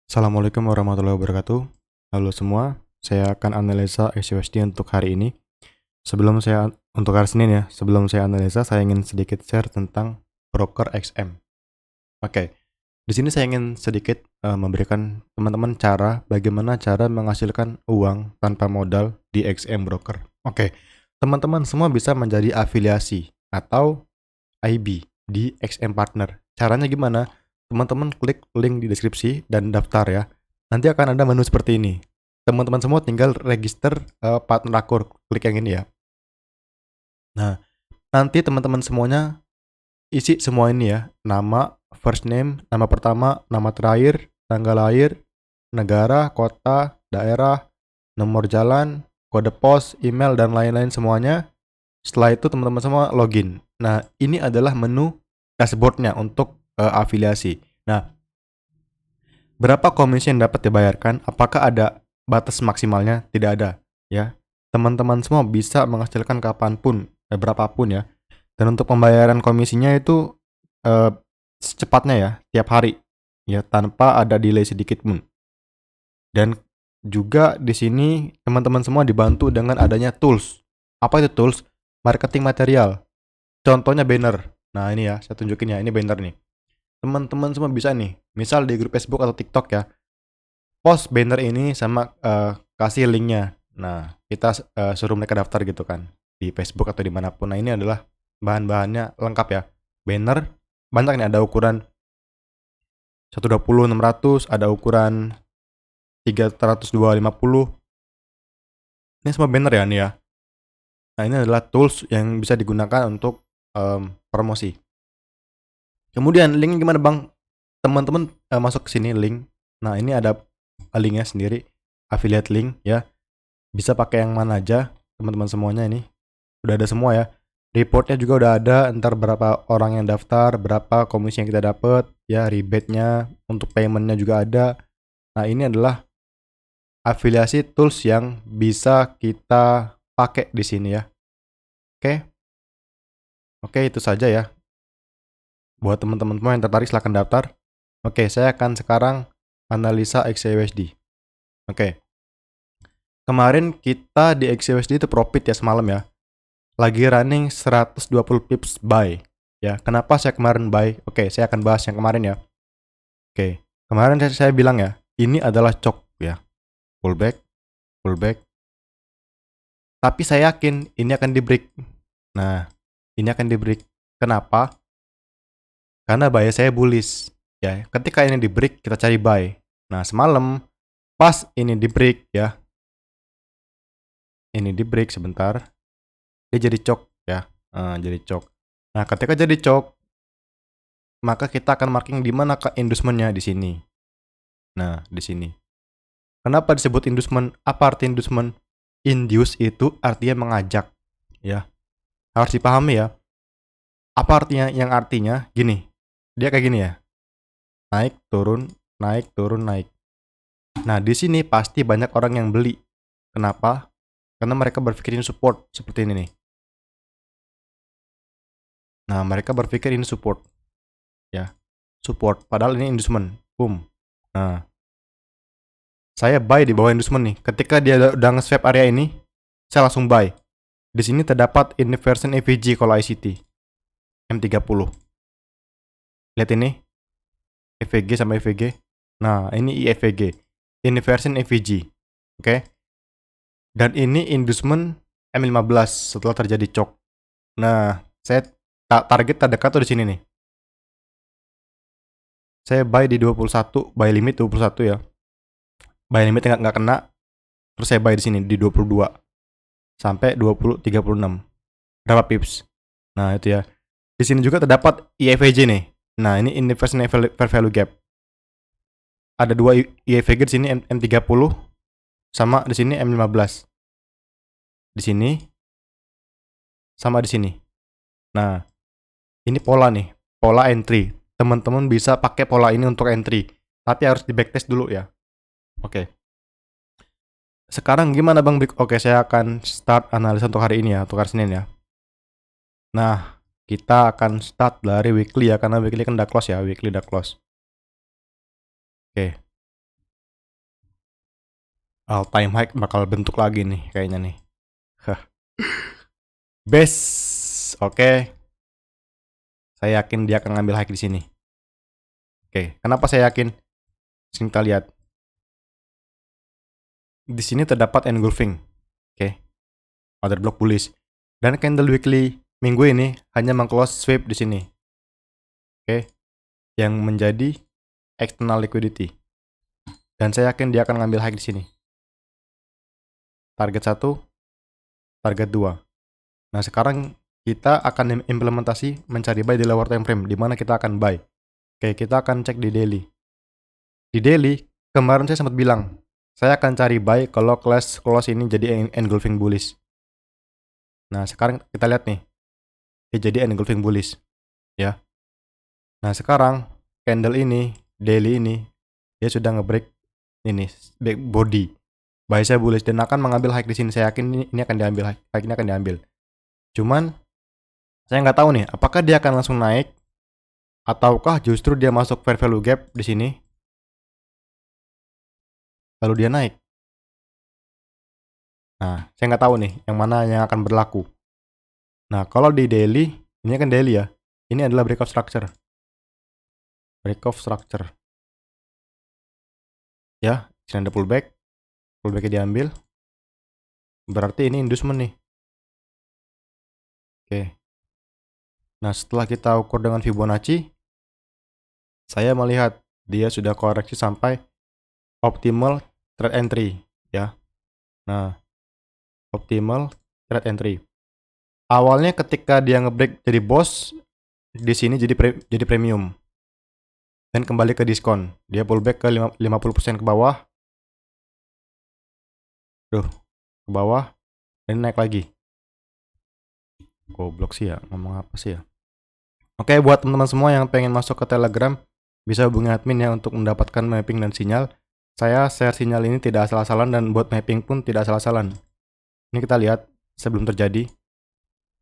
Assalamualaikum warahmatullahi wabarakatuh. Halo semua, saya akan analisa XUSD untuk hari ini. Untuk hari Senin ya, sebelum saya analisa, saya ingin sedikit share tentang broker XM. Oke, di sini saya ingin sedikit memberikan teman-teman bagaimana cara menghasilkan uang tanpa modal di XM broker. Oke, teman-teman semua bisa menjadi afiliasi atau IB di XM Partner. Caranya gimana? Teman-teman klik link di deskripsi dan daftar ya. Nanti akan ada menu seperti ini. Teman-teman semua tinggal register partner akur. Klik yang ini ya. Nah, nanti teman-teman semuanya isi semua ini ya. Nama, first name, nama pertama, nama terakhir, tanggal lahir, negara, kota, daerah, nomor jalan, kode pos, email, dan lain-lain semuanya. Setelah itu teman-teman semua login. Nah, ini adalah menu dashboardnya untuk afiliasi. Nah, berapa komisi yang dapat dibayarkan? Apakah ada batas maksimalnya? Tidak ada, ya. Teman-teman semua bisa menghasilkan kapanpun, berapapun ya. Dan untuk pembayaran komisinya itu secepatnya ya, tiap hari, ya, tanpa ada delay sedikit pun. Dan juga di sini teman-teman semua dibantu dengan adanya tools. Apa itu tools? Marketing material. Contohnya banner. Nah ini ya, saya tunjukin ya, ini banner nih. Teman-teman semua bisa nih, misal di grup Facebook atau TikTok ya, post banner ini sama kasih linknya. Nah, kita suruh mereka daftar gitu kan, di Facebook atau dimanapun. Nah ini adalah bahan-bahannya lengkap ya. Banner, banyak nih, ada ukuran 120, 600, ada ukuran 300, 250. Ini semua banner ya nih ya. Nah ini adalah tools yang bisa digunakan untuk promosi. Kemudian linknya gimana bang? Teman-teman masuk ke sini link. Nah ini ada linknya sendiri, affiliate link ya. Bisa pakai yang mana aja, teman-teman semuanya ini udah ada semua ya. Reportnya juga udah ada, ntar berapa orang yang daftar, berapa komisi yang kita dapat, ya rebate-nya, untuk payment-nya juga ada. Nah ini adalah afiliasi tools yang bisa kita pakai di sini ya. Oke, itu saja ya. Buat teman-teman semua yang tertarik silahkan daftar. Oke, saya akan sekarang analisa XAUSD. Oke. Kemarin kita di XAUSD itu profit ya semalam ya. Lagi running 120 pips buy. Ya, kenapa saya kemarin buy? Oke, saya akan bahas yang kemarin ya. Oke. Kemarin saya bilang ya, ini adalah chok ya. Pullback, pullback. Tapi saya yakin ini akan di break. Nah, ini akan di break. Kenapa? Karena buy saya bullish. Ya, ketika ini di break kita cari buy. Nah, semalam pas ini di break ya. Ini di break sebentar. Dia jadi cok ya. Jadi cok. Nah, ketika jadi cok, maka kita akan marking di mana ke inducementnya di sini. Nah, di sini. Kenapa disebut inducement? Apa arti inducement? Induce itu artinya mengajak ya. Harus dipahami ya. Apa artinya? Yang artinya gini. Dia kayak gini ya. Naik, turun, naik, turun, naik. Nah, di sini pasti banyak orang yang beli. Kenapa? Karena mereka berpikir ini support seperti ini nih. Nah, mereka berpikir ini support. Ya. Support, padahal ini inducement. Boom. Nah, saya buy di bawah inducement nih. Ketika dia udah nge-swap area ini, saya langsung buy. Di sini terdapat inversion EVG kalau ICT. M30. Lihat ini. EVG sama EVG. Nah, ini IEVG. Inversion EVG. Oke. Dan ini inducement M15 setelah terjadi cok. Nah, saya target terdekat tuh di sini nih. Saya buy di 21, buy limit 21 ya. Buy limit nggak kena. Terus saya buy di sini di 22 sampai 36. Berapa pips? Nah, itu ya. Di sini juga terdapat IEVG nih. Nah, ini inversion fair value gap. Ada dua IEVG di sini, M30 sama di sini M15. Di sini sama di sini. Nah, ini pola nih, pola entry. Teman-teman bisa pakai pola ini untuk entry, tapi harus di backtest dulu ya. Oke. Sekarang gimana Bang Bik? Oke, saya akan start analisa untuk hari ini ya, untuk hari Senin ya. Nah, kita akan start dari weekly ya, karena weekly kan udah close ya, weekly udah close. Oke. all time high bakal bentuk lagi nih kayaknya nih. Hah. Best. Oke. Saya yakin dia akan ngambil high di sini. Oke, kenapa saya yakin? Sini kita lihat. Di sini terdapat engulfing. Oke. Order block bullish. Dan candle weekly minggu ini hanya meng-close sweep di sini. Oke. Yang menjadi external liquidity. Dan saya yakin dia akan ngambil high di sini. Target 1, target 2. Nah, sekarang kita akan implementasi mencari buy di lower time frame, di mana kita akan buy. Oke, kita akan cek di daily. Di daily, kemarin saya sempat bilang, saya akan cari buy kalau close ini jadi engulfing bullish. Nah, sekarang kita lihat nih, dia jadi engulfing bullish, ya. Nah, sekarang candle ini, daily ini, dia sudah ngebreak ini back body. Buy saya bullish dan akan mengambil high di sini. Saya yakin ini akan diambil, high ini akan diambil. Cuman saya nggak tahu nih, apakah dia akan langsung naik ataukah justru dia masuk fair value gap di sini lalu dia naik. Nah, saya nggak tahu nih yang mana yang akan berlaku. Nah, kalau di daily, ini kan daily ya. Ini adalah breakout structure. Breakout structure. Ya, sini ada pullback. Pullbacknya diambil. Berarti ini inducement nih. Oke. Nah, setelah kita ukur dengan Fibonacci, saya melihat dia sudah koreksi sampai optimal trade entry, ya. Nah, optimal trade entry. Awalnya ketika dia ngebreak jadi boss, di sini jadi premium. Dan kembali ke diskon. Dia pullback ke 50% ke bawah. Duh, ke bawah dan naik lagi. Goblok sih ya, ngomong apa sih ya. Oke, buat teman-teman semua yang pengen masuk ke Telegram, bisa hubungi admin ya untuk mendapatkan mapping dan sinyal. Saya share sinyal ini tidak asal-asalan dan buat mapping pun tidak asal-asalan. Ini kita lihat sebelum terjadi.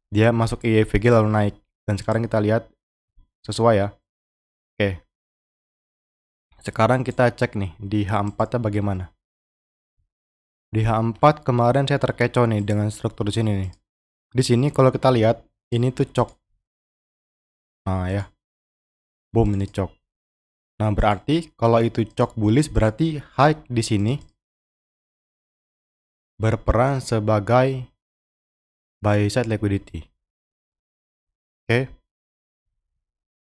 Dia masuk IEVG lalu naik. Dan sekarang kita lihat sesuai ya. Oke. Sekarang kita cek nih di H4-nya bagaimana. Di H4 kemarin saya terkecoh nih dengan struktur di sini nih. Di sini kalau kita lihat ini tuh cok. Nah ya. Boom, ini cok. Nah, berarti kalau itu cok bullish berarti high di sini berperan sebagai buy side liquidity. Oke.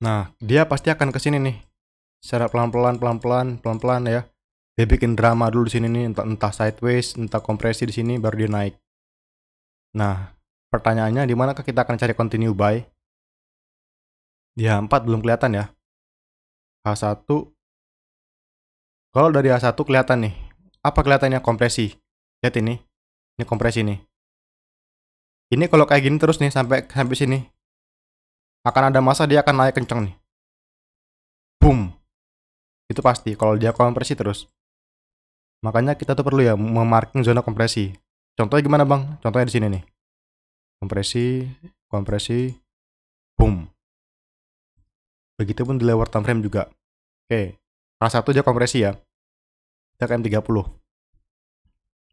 Nah, dia pasti akan ke sini nih. Secara pelan-pelan ya. Dia bikin drama dulu di sini nih, entah sideways, entah kompresi di sini baru dia naik. Nah, pertanyaannya di manakah kita akan cari continue buy? Di H4 belum kelihatan ya. H1 kalau dari H1 kelihatan nih. Apa kelihatannya? Kompresi. Lihat ini. Ini kompresi nih. Ini kalau kayak gini terus nih sampai sini. Akan ada masa dia akan naik kenceng nih. Boom. Itu pasti kalau dia kompresi terus. Makanya kita tuh perlu ya memarking zona kompresi. Contohnya gimana, Bang? Contohnya di sini nih. Kompresi, boom. Begitupun di lower time frame juga. Oke. Salah satu dia kompresi ya. Kita ke M30.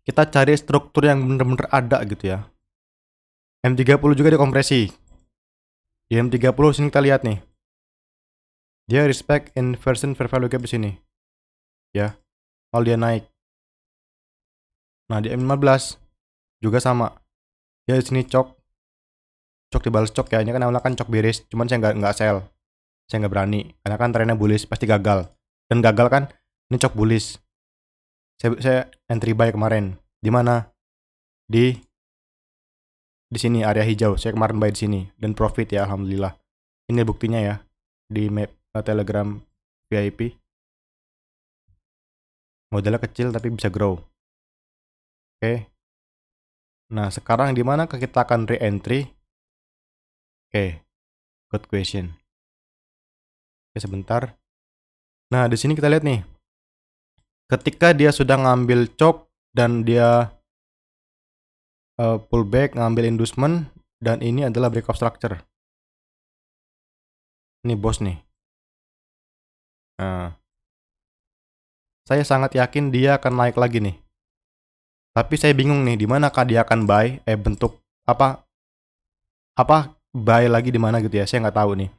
Kita cari struktur yang bener-bener ada gitu ya. M30 juga dia kompresi. Di M30 sini kita lihat nih. Dia respect inversion fair value gap di sini. Ya. Kalau dia naik. Nah, di M15 juga sama. Dia di sini cok dibalas cok ya. Ini kan awalnya kan cok bearish, cuman saya nggak sell. Saya nggak berani karena kan trennya bullish pasti gagal. Dan gagal kan ini cok bullish. Saya entry buy kemarin. Di mana? Di sini area hijau. Saya kemarin buy di sini dan profit ya, alhamdulillah. Ini buktinya ya di map Telegram VIP. Modalnya kecil tapi bisa grow. Oke. Nah, sekarang di mana kita akan re-entry? Oke. Good question. Oke, sebentar. Nah, di sini kita lihat nih. Ketika dia sudah ngambil chop dan dia pullback, ngambil inducement, dan ini adalah breakout structure. Ini bos nih. Nah, saya sangat yakin dia akan naik lagi nih. Tapi saya bingung nih di manakah dia akan buy, bentuk apa buy lagi di mana gitu ya. Saya nggak tahu nih.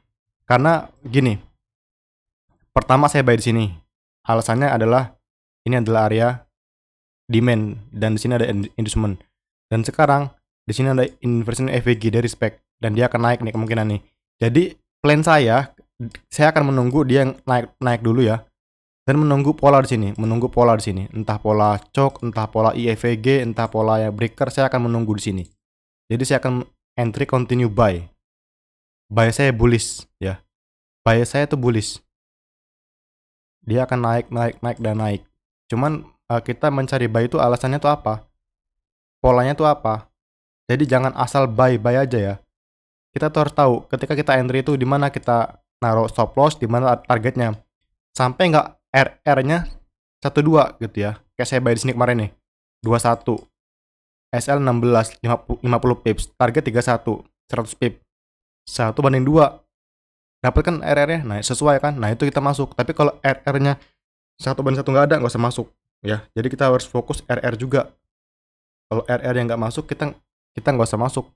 Karena gini, pertama saya buy di sini. Alasannya adalah ini adalah area demand dan di sini ada inducement. Dan sekarang di sini ada inversion EVG dari spek dan dia akan naik nih kemungkinan nih. Jadi plan saya akan menunggu dia naik dulu ya. Dan menunggu pola di sini, entah pola CHOK, entah pola IEVG, entah pola ya breaker, saya akan menunggu di sini. Jadi saya akan entry continue buy. Buy saya bullish ya. Buy saya tuh bullish. Dia akan naik dan naik. Cuman kita mencari buy itu alasannya tuh apa? Polanya tuh apa? Jadi jangan asal buy aja ya. Kita tuh harus tahu ketika kita entry itu di mana kita naruh stop loss, di mana targetnya. Sampai nggak RR-nya 12 gitu ya. Kayak saya buy di sini kemarin nih. 21. SL 16, 50 pips. Target 31, 100 pip. 1/2. Dapat kan RR-nya? Nah, sesuai kan? Nah, itu kita masuk. Tapi kalau RR-nya 1/1 nggak ada, nggak usah masuk. Ya, jadi kita harus fokus RR juga. Kalau RR yang nggak masuk, kita nggak usah masuk.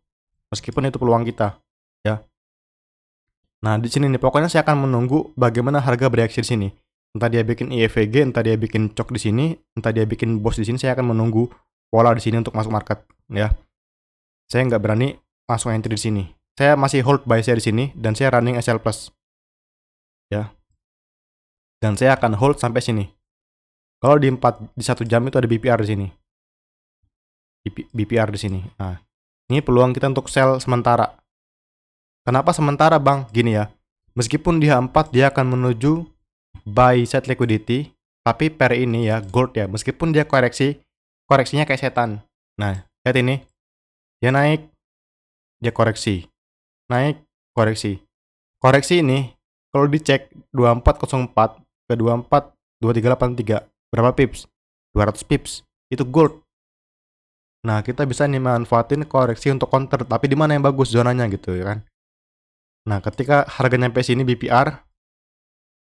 Meskipun itu peluang kita. Ya. Nah, di sini nih, pokoknya saya akan menunggu bagaimana harga bereaksi di sini. Entah dia bikin IEVG, entah dia bikin CHOK di sini, entah dia bikin BOS di sini, saya akan menunggu pola di sini untuk masuk market, ya. Saya nggak berani masuk entry di sini. Saya masih hold buy saya di sini dan saya running SL plus, ya. Dan saya akan hold sampai sini. Kalau di 1 jam itu ada BPR di sini. BPR di sini. Nah, ini peluang kita untuk sell sementara. Kenapa sementara, Bang? Gini ya. Meskipun di H4 dia akan menuju buy side liquidity, tapi per ini ya gold ya, meskipun dia koreksinya kayak setan. Nah, lihat ini. Dia naik, dia koreksi. Naik, koreksi. Koreksi ini kalau dicek 2404 ke 2383, berapa pips? 200 pips. Itu gold. Nah, kita bisa nih manfaatin koreksi untuk counter, tapi di mana yang bagus zonanya gitu ya kan. Nah, ketika harga nyampe sini BPR,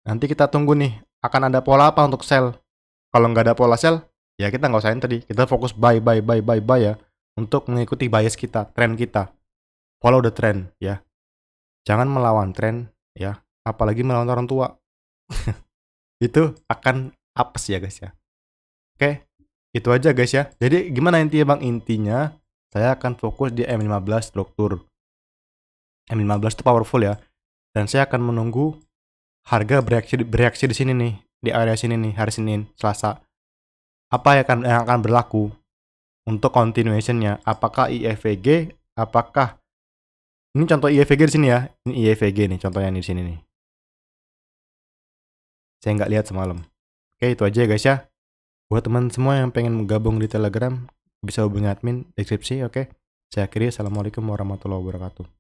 nanti kita tunggu nih, akan ada pola apa untuk sell. Kalau nggak ada pola sell, ya kita nggak usah tadi. Kita fokus buy ya. Untuk mengikuti bias kita, tren kita. Follow the trend ya. Jangan melawan tren ya. Apalagi melawan orang tua. Itu akan apes ya guys ya. Oke, itu aja guys ya. Jadi gimana intinya Bang? Intinya saya akan fokus di M15 struktur. M15 itu powerful ya. Dan saya akan menunggu harga bereaksi di sini nih, di area sini nih, hari Senin, Selasa. Apa yang akan berlaku untuk continuation-nya? Apakah IEVG? Apakah ini contoh IEVG di sini ya? Ini IEVG nih, contohnya di sini nih. Saya nggak lihat semalam. Oke, itu aja ya guys ya. Buat teman semua yang pengen gabung di Telegram, bisa hubungi admin deskripsi, oke? Saya akhiri, assalamualaikum warahmatullahi wabarakatuh.